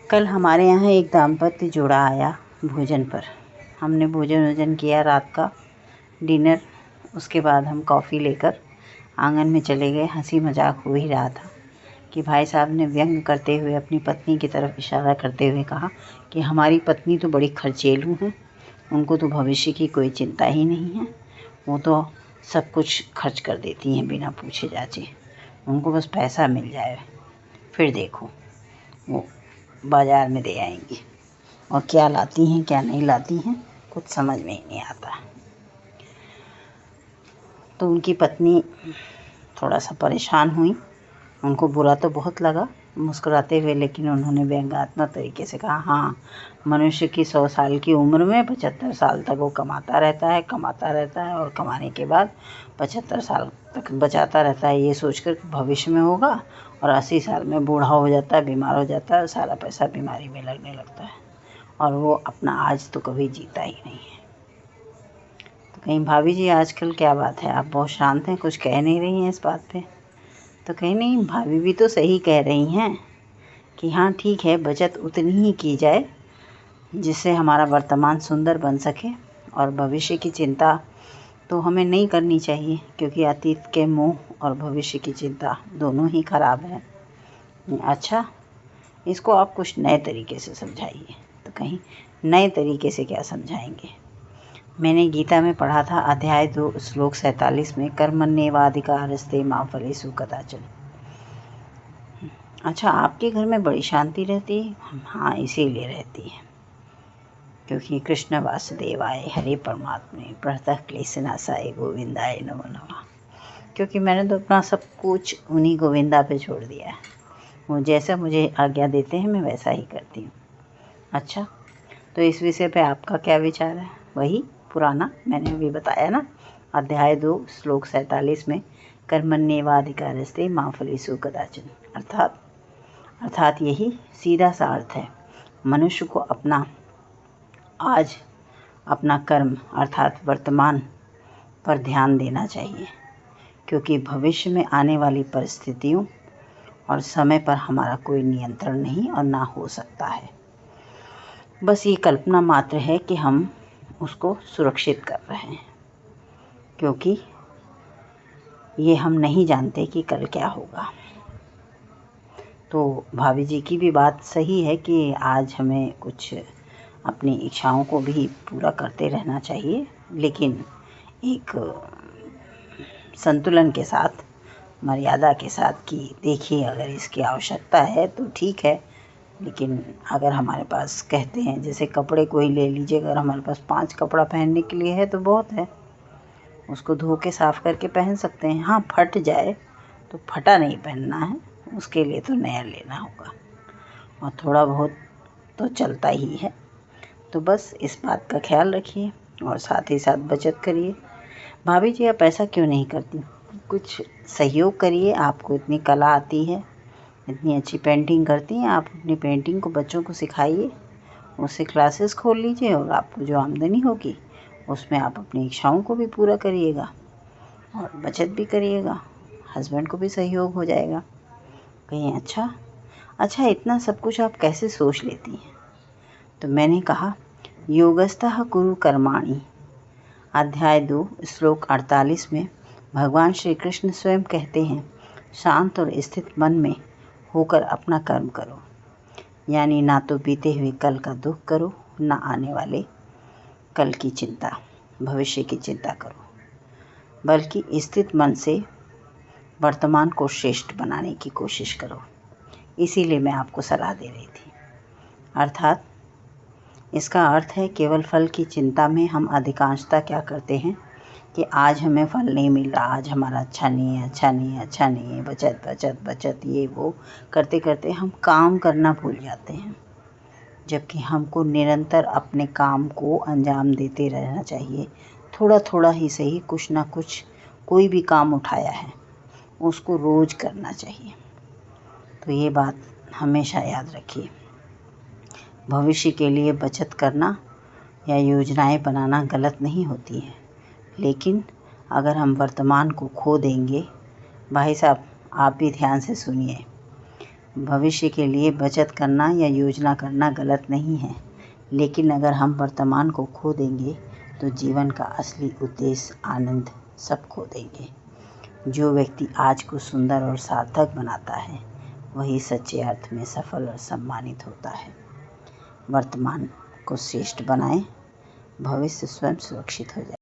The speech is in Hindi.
कल हमारे यहाँ एक दाम्पत्य जोड़ा आया भोजन पर। हमने भोजन किया रात का डिनर। उसके बाद हम कॉफ़ी लेकर आंगन में चले गए। हंसी मजाक हो ही रहा था कि भाई साहब ने व्यंग करते हुए अपनी पत्नी की तरफ इशारा करते हुए कहा कि हमारी पत्नी तो बड़ी खर्चेलू हैं, उनको तो भविष्य की कोई चिंता ही नहीं है, वो तो सब कुछ खर्च कर देती हैं बिना पूछे जाचे, उनको बस पैसा मिल जाए, फिर देखो वो बाज़ार में दे आएंगी। और क्या लाती हैं क्या नहीं लाती हैं कुछ समझ में ही नहीं आता। तो उनकी पत्नी थोड़ा सा परेशान हुई, उनको बुरा तो बहुत लगा मुस्कुराते हुए, लेकिन उन्होंने व्यंग्यात्मक तरीके से कहा, हाँ, मनुष्य की 100 साल की उम्र में 75 साल तक वो कमाता रहता है और कमाने के बाद 75 साल तक बचाता रहता है, ये सोचकर कि भविष्य में होगा, और 80 साल में बूढ़ा हो जाता है, बीमार हो जाता है और सारा पैसा बीमारी में लगने लगता है, और वो अपना आज तो कभी जीता ही नहीं है। तो कहीं भाभी जी आजकल क्या बात है, आप बहुत शांत हैं, कुछ कह नहीं रही हैं इस बात पे? तो कहीं नहीं, भाभी भी तो सही कह रही हैं कि हाँ ठीक है, बचत उतनी ही की जाए जिससे हमारा वर्तमान सुंदर बन सके, और भविष्य की चिंता तो हमें नहीं करनी चाहिए, क्योंकि अतीत के मोह और भविष्य की चिंता दोनों ही खराब है। अच्छा, इसको आप कुछ नए तरीके से समझाइए। तो कहीं नए तरीके से क्या समझाएंगे? मैंने गीता में पढ़ा था अध्याय 2 श्लोक 47 में, कर्मण्येवाधिकारस्ते मा फलेषु कदाचन। अच्छा, आपके घर में बड़ी शांति रहती है? हाँ, इसीलिए रहती है क्योंकि कृष्ण वासुदेवाय हरे परमात्मे प्रणतः क्लेशनाशाय गोविंदाय नमो नमः। क्योंकि मैंने तो अपना सब कुछ उन्हीं गोविंदा पे छोड़ दिया है, वो जैसा मुझे आज्ञा देते हैं मैं वैसा ही करती हूँ। अच्छा, तो इस विषय पे आपका क्या विचार है? वही पुराना मैंने अभी बताया ना, अध्याय 2 श्लोक 47 में, कर्मण्येवाधिकारस्ते मा फलेषु कदाचन। अर्थात यही सीधा सा अर्थ है, मनुष्य को आज अपना कर्म अर्थात वर्तमान पर ध्यान देना चाहिए, क्योंकि भविष्य में आने वाली परिस्थितियों और समय पर हमारा कोई नियंत्रण नहीं और ना हो सकता है। बस ये कल्पना मात्र है कि हम उसको सुरक्षित कर रहे हैं, क्योंकि ये हम नहीं जानते कि कल क्या होगा। तो भाभी जी की भी बात सही है कि आज हमें कुछ अपनी इच्छाओं को भी पूरा करते रहना चाहिए, लेकिन एक संतुलन के साथ, मर्यादा के साथ, कि देखिए अगर इसकी आवश्यकता है तो ठीक है, लेकिन अगर हमारे पास, कहते हैं जैसे कपड़े को ही ले लीजिए, अगर हमारे पास 5 कपड़ा पहनने के लिए है तो बहुत है, उसको धो के साफ़ करके पहन सकते हैं। हाँ, फट जाए तो फटा नहीं पहनना है, उसके लिए तो नया लेना होगा, और थोड़ा बहुत तो चलता ही है। तो बस इस बात का ख्याल रखिए और साथ ही साथ बचत करिए। भाभी जी आप ऐसा क्यों नहीं करती, कुछ सहयोग करिए, आपको इतनी कला आती है, इतनी अच्छी पेंटिंग करती हैं आप, अपनी पेंटिंग को बच्चों को सिखाइए, उससे क्लासेस खोल लीजिए, और आपको जो आमदनी होगी उसमें आप अपनी इच्छाओं को भी पूरा करिएगा और बचत भी करिएगा, हस्बैंड को भी सहयोग हो जाएगा। कहीं अच्छा इतना सब कुछ आप कैसे सोच लेती हैं? तो मैंने कहा, योगस्थः कुरु कर्माणि, अध्याय 2 श्लोक 48 में भगवान श्री कृष्ण स्वयं कहते हैं, शांत और स्थित मन में होकर अपना कर्म करो, यानी ना तो बीते हुए कल का दुख करो, ना आने वाले कल की चिंता, भविष्य की चिंता करो, बल्कि स्थित मन से वर्तमान को श्रेष्ठ बनाने की कोशिश करो। इसीलिए मैं आपको सलाह दे रही थी। अर्थात इसका अर्थ है, केवल फल की चिंता में हम अधिकांशतः क्या करते हैं कि आज हमें फल नहीं मिल रहा, आज हमारा अच्छा नहीं है, बचत ये वो करते करते हम काम करना भूल जाते हैं, जबकि हमको निरंतर अपने काम को अंजाम देते रहना चाहिए। थोड़ा थोड़ा ही सही, कुछ ना कुछ, कोई भी काम उठाया है उसको रोज़ करना चाहिए। तो ये बात हमेशा याद रखिए। भविष्य के लिए बचत करना या योजनाएं बनाना गलत नहीं होती है, लेकिन अगर हम वर्तमान को खो देंगे, भाई साहब आप भी ध्यान से सुनिए, भविष्य के लिए बचत करना या योजना करना गलत नहीं है, लेकिन अगर हम वर्तमान को खो देंगे तो जीवन का असली उद्देश्य आनंद सब खो देंगे। जो व्यक्ति आज को सुंदर और सार्थक बनाता है वही सच्चे अर्थ में सफल और सम्मानित होता है। वर्तमान को श्रेष्ठ बनाएं, भविष्य स्वयं सुरक्षित हो जाए।